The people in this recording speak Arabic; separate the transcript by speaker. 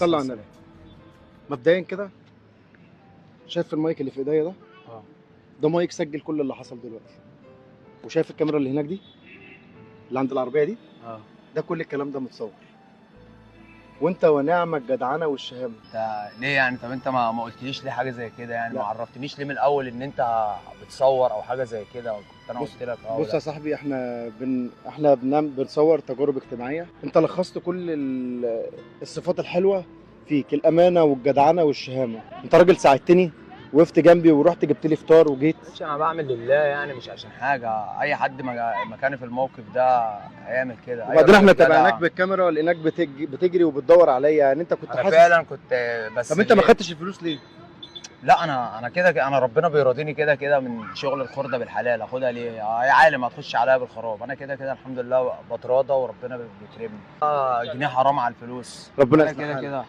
Speaker 1: صلى على النبي. مبدئيا كده شايف المايك اللي في ايديا ده؟ ده مايك سجل كل اللي حصل دلوقتي. وشايف الكاميرا اللي هناك دي اللي عند العربيه دي؟ ده كل الكلام ده متصور. وانت ونعم الجدعنه والشهامه.
Speaker 2: انت ليه يعني؟ طب انت ما قلتليش ليه حاجه زي كده يعني؟
Speaker 1: لا.
Speaker 2: ما عرفتنيش ليه من الاول ان انت بتصور او حاجه زي كده؟ كنت انا قلت لك
Speaker 1: بص يا صاحبي، احنا بنصور تجارب اجتماعيه. انت لخصت كل الصفات الحلوه فيك، الامانه والجدعنه والشهامه. انت راجل ساعدتني، وقفت جنبي ورحت جبت لي فطار وجيت.
Speaker 2: مش انا بعمل لله يعني، مش عشان حاجه. اي حد مكاني في الموقف ده هيعمل كده.
Speaker 1: وبعدين احنا تابعناك بالكاميرا ولقيناك بتجري وبتدور عليا، يعني انت كنت
Speaker 2: انا
Speaker 1: حاسس.
Speaker 2: فعلا كنت. بس
Speaker 1: طب انت ما خدتش الفلوس ليه؟
Speaker 2: لا، انا كده انا ربنا بيراضيني كده من شغل الخرده بالحلال. اخدها ليه؟ يا عالم هتخش عليا بالخراب. انا كده الحمد لله بتراضى وربنا بيكرمني. جنيه حرام على الفلوس.
Speaker 1: ربنا
Speaker 2: انا
Speaker 1: يصلح حالك.
Speaker 2: كده